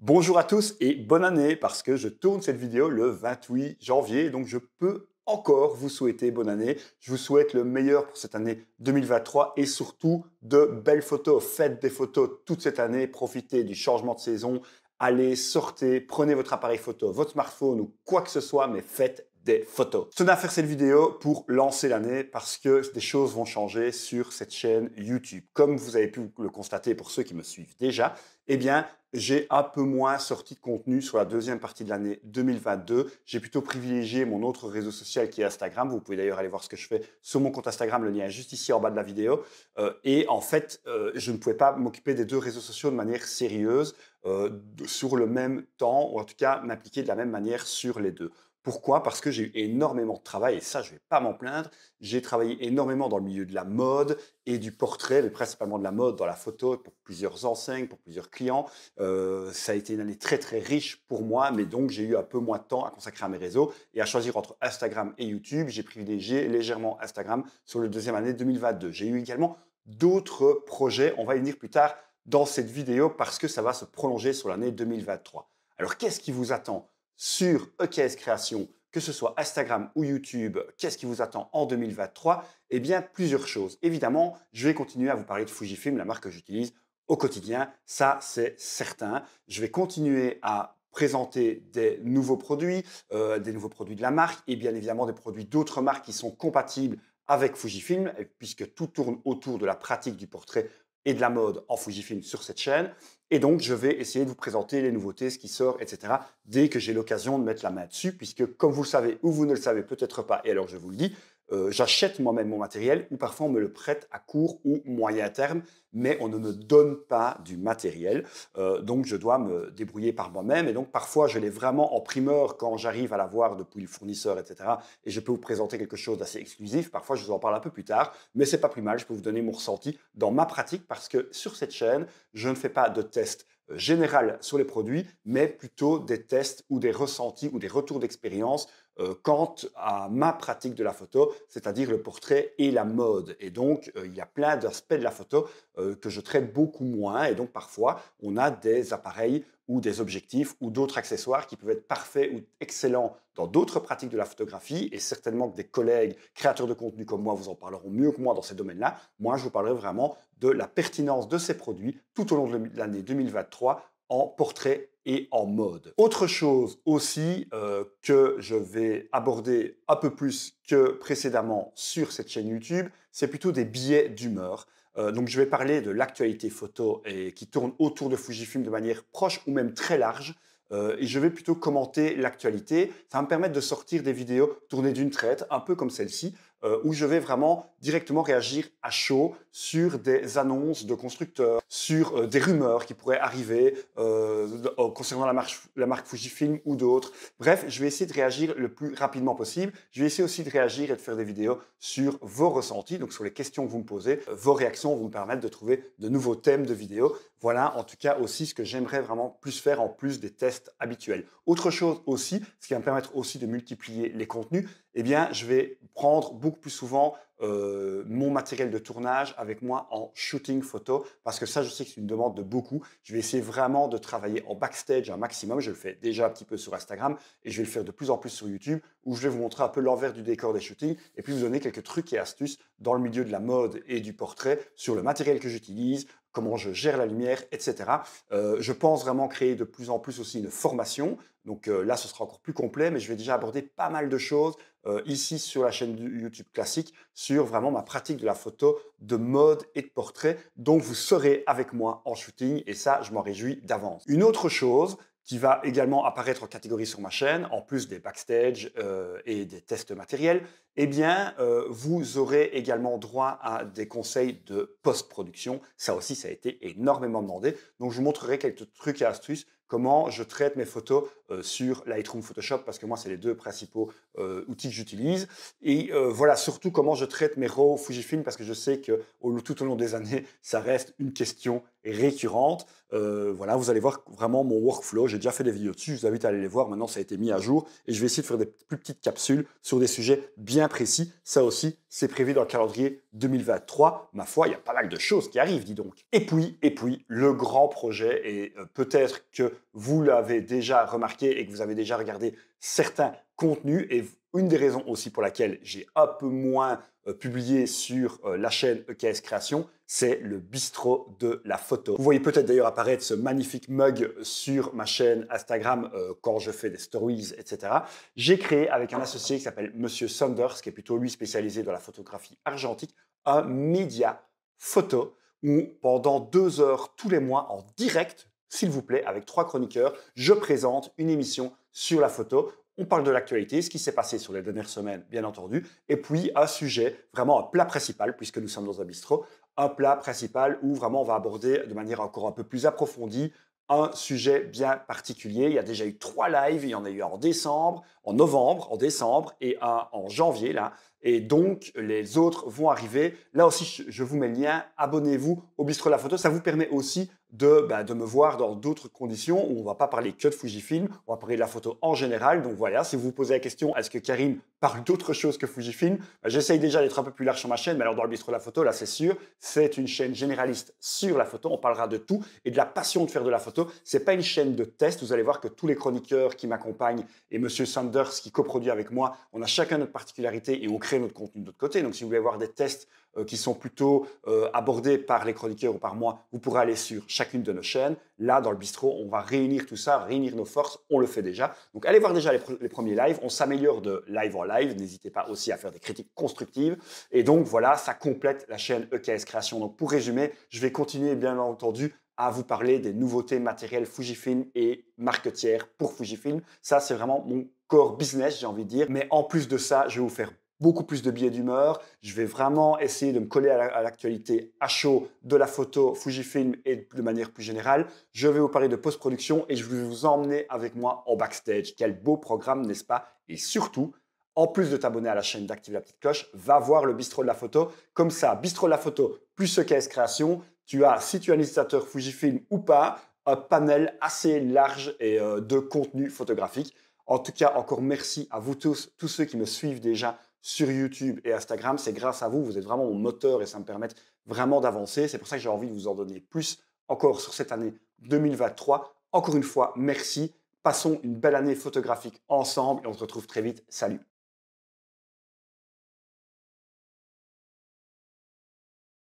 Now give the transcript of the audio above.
Bonjour à tous et bonne année parce que je tourne cette vidéo le 28 janvier, donc je peux encore vous souhaiter bonne année. Je vous souhaite le meilleur pour cette année 2023 et surtout de belles photos. Faites des photos toute cette année, profitez du changement de saison, allez, sortez, prenez votre appareil photo, votre smartphone ou quoi que ce soit, mais faites des photos. Je tenais à faire cette vidéo pour lancer l'année parce que des choses vont changer sur cette chaîne YouTube. Comme vous avez pu le constater pour ceux qui me suivent déjà, eh bien, j'ai un peu moins sorti de contenu sur la deuxième partie de l'année 2022. J'ai plutôt privilégié mon autre réseau social qui est Instagram. Vous pouvez d'ailleurs aller voir ce que je fais sur mon compte Instagram. Le lien est juste ici en bas de la vidéo. Et en fait, je ne pouvais pas m'occuper des deux réseaux sociaux de manière sérieuse sur le même temps, ou en tout cas m'impliquer de la même manière sur les deux. Pourquoi? Parce que j'ai eu énormément de travail, et ça, je ne vais pas m'en plaindre. J'ai travaillé énormément dans le milieu de la mode et du portrait, mais principalement de la mode dans la photo, pour plusieurs enseignes, pour plusieurs clients. Ça a été une année très, très riche pour moi, mais donc j'ai eu un peu moins de temps à consacrer à mes réseaux. Et à choisir entre Instagram et YouTube, j'ai privilégié légèrement Instagram sur le deuxième année 2022. J'ai eu également d'autres projets, on va y venir plus tard dans cette vidéo, parce que ça va se prolonger sur l'année 2023. Alors, qu'est-ce qui vous attend sur EKS Création, que ce soit Instagram ou YouTube? Qu'est-ce qui vous attend en 2023? Eh bien, plusieurs choses. Évidemment, je vais continuer à vous parler de Fujifilm, la marque que j'utilise au quotidien, ça c'est certain. Je vais continuer à présenter des nouveaux produits de la marque et bien évidemment des produits d'autres marques qui sont compatibles avec Fujifilm, puisque tout tourne autour de la pratique du portrait et de la mode en Fujifilm sur cette chaîne. Et donc, je vais essayer de vous présenter les nouveautés, ce qui sort, etc., dès que j'ai l'occasion de mettre la main dessus, puisque comme vous le savez ou vous ne le savez peut-être pas, et alors je vous le dis, j'achète moi-même mon matériel ou parfois on me le prête à court ou moyen terme, mais on ne me donne pas du matériel. Donc, je dois me débrouiller par moi-même. Et donc, parfois, je l'ai vraiment en primeur quand j'arrive à l'avoir depuis le fournisseur, etc. Et je peux vous présenter quelque chose d'assez exclusif. Parfois, je vous en parle un peu plus tard, mais c'est pas plus mal. Je peux vous donner mon ressenti dans ma pratique parce que sur cette chaîne, je ne fais pas de tests général sur les produits, mais plutôt des tests ou des ressentis ou des retours d'expérience quant à ma pratique de la photo, c'est-à-dire le portrait et la mode. Et donc, il y a plein d'aspects de la photo que je traite beaucoup moins. Et donc, parfois, on a des appareils ou des objectifs ou d'autres accessoires qui peuvent être parfaits ou excellents dans d'autres pratiques de la photographie. Et certainement que des collègues créateurs de contenu comme moi vous en parleront mieux que moi dans ces domaines-là. Moi, je vous parlerai vraiment de la pertinence de ces produits tout au long de l'année 2023 en portrait et en mode. Autre chose aussi que je vais aborder un peu plus que précédemment sur cette chaîne YouTube, c'est plutôt des biais d'humeur. Donc je vais parler de l'actualité photo et qui tourne autour de Fujifilm de manière proche ou même très large. Et je vais plutôt commenter l'actualité. Ça va me permettre de sortir des vidéos tournées d'une traite, un peu comme celle-ci, où je vais vraiment directement réagir à chaud sur des annonces de constructeurs, sur des rumeurs qui pourraient arriver concernant la marque Fujifilm ou d'autres. Bref, je vais essayer de réagir le plus rapidement possible. Je vais essayer aussi de réagir et de faire des vidéos sur vos ressentis, donc sur les questions que vous me posez. Vos réactions vont me permettre de trouver de nouveaux thèmes de vidéos. Voilà en tout cas aussi ce que j'aimerais vraiment plus faire en plus des tests habituels. Autre chose aussi, ce qui va me permettre aussi de multiplier les contenus, eh bien je vais prendre beaucoup plus souvent mon matériel de tournage avec moi en shooting photo, parce que ça, je sais que c'est une demande de beaucoup. Je vais essayer vraiment de travailler en backstage un maximum. Je le fais déjà un petit peu sur Instagram et je vais le faire de plus en plus sur YouTube, où je vais vous montrer un peu l'envers du décor des shootings et puis vous donner quelques trucs et astuces dans le milieu de la mode et du portrait sur le matériel que j'utilise, comment je gère la lumière, etc. Je pense vraiment créer de plus en plus aussi une formation. Donc là, ce sera encore plus complet, mais je vais déjà aborder pas mal de choses ici sur la chaîne YouTube classique, sur vraiment ma pratique de la photo, de mode et de portrait. Donc vous serez avec moi en shooting et ça, je m'en réjouis d'avance. Une autre chose qui va également apparaître en catégorie sur ma chaîne, en plus des backstage et des tests matériels, eh bien, vous aurez également droit à des conseils de post-production. Ça aussi, ça a été énormément demandé. Donc, je vous montrerai quelques trucs et astuces, comment je traite mes photos sur Lightroom, Photoshop, parce que moi, c'est les deux principaux outils que j'utilise. Et voilà, surtout comment je traite mes RAW Fujifilm, parce que je sais que tout au long des années, ça reste une question récurrente. Voilà, vous allez voir vraiment mon workflow. J'ai déjà fait des vidéos dessus, je vous invite à aller les voir. Maintenant, ça a été mis à jour et je vais essayer de faire des plus petites capsules sur des sujets bien bien précis. Ça aussi, c'est prévu dans le calendrier 2023. Ma foi, il y a pas mal de choses qui arrivent, dis donc. Et puis, le grand projet, et peut-être que vous l'avez déjà remarqué et que vous avez déjà regardé certains contenus, et une des raisons aussi pour laquelle j'ai un peu moins publié sur la chaîne EKS Création, c'est le bistrot de la photo. Vous voyez peut-être d'ailleurs apparaître ce magnifique mug sur ma chaîne Instagram quand je fais des stories, etc. J'ai créé avec un associé qui s'appelle Monsieur Saunders, qui est plutôt lui spécialisé dans la photographie argentique, un média photo où pendant 2 heures tous les mois en direct, s'il vous plaît, avec 3 chroniqueurs, je présente une émission sur la photo. On parle de l'actualité, ce qui s'est passé sur les dernières semaines, bien entendu, et puis un sujet, vraiment un plat principal, puisque nous sommes dans un bistrot, un plat principal où vraiment on va aborder de manière encore un peu plus approfondie un sujet bien particulier. Il y a déjà eu 3 lives, il y en a eu un en décembre, en novembre, en décembre et un en janvier là. Et donc, les autres vont arriver. Là aussi, je vous mets le lien. Abonnez-vous au Bistrot de la Photo. Ça vous permet aussi de me voir dans d'autres conditions où on ne va pas parler que de Fujifilm, on va parler de la photo en général. Donc voilà, si vous vous posez la question, est-ce que Karim parle d'autre chose que Fujifilm? J'essaye déjà d'être un peu plus large sur ma chaîne, mais alors dans le Bistrot de la Photo, là c'est sûr, c'est une chaîne généraliste sur la photo. On parlera de tout et de la passion de faire de la photo. Ce n'est pas une chaîne de test. Vous allez voir que tous les chroniqueurs qui m'accompagnent et Monsieur Sanders qui coproduit avec moi, on a chacun notre particularité et on crée notre contenu de notre côté. Donc si vous voulez voir des tests qui sont plutôt abordés par les chroniqueurs ou par moi, vous pourrez aller sur chacune de nos chaînes. Là, dans le bistrot, on va réunir tout ça, réunir nos forces. On le fait déjà. Donc, allez voir déjà les premiers lives. On s'améliore de live en live. N'hésitez pas aussi à faire des critiques constructives. Et donc, voilà, ça complète la chaîne EKS Création. Donc, pour résumer, je vais continuer, bien entendu, à vous parler des nouveautés matérielles Fujifilm et marquetières pour Fujifilm. Ça, c'est vraiment mon core business, j'ai envie de dire. Mais en plus de ça, je vais vous faire beaucoup plus de billets d'humeur. Je vais vraiment essayer de me coller à l'actualité à chaud de la photo Fujifilm et de manière plus générale. Je vais vous parler de post-production et je vais vous emmener avec moi en backstage. Quel beau programme, n'est-ce pas? Et surtout, en plus de t'abonner à la chaîne, d'activer la petite cloche, va voir le bistrot de la photo. Comme ça, bistrot de la photo plus EKS Création, tu as, si tu es un utilisateur Fujifilm ou pas, un panel assez large et de contenu photographique. En tout cas, encore merci à vous tous ceux qui me suivent déjà sur YouTube et Instagram. C'est grâce à vous, vous êtes vraiment mon moteur et ça me permet vraiment d'avancer. C'est pour ça que j'ai envie de vous en donner plus encore sur cette année 2023. Encore une fois, merci. Passons une belle année photographique ensemble et on se retrouve très vite. Salut!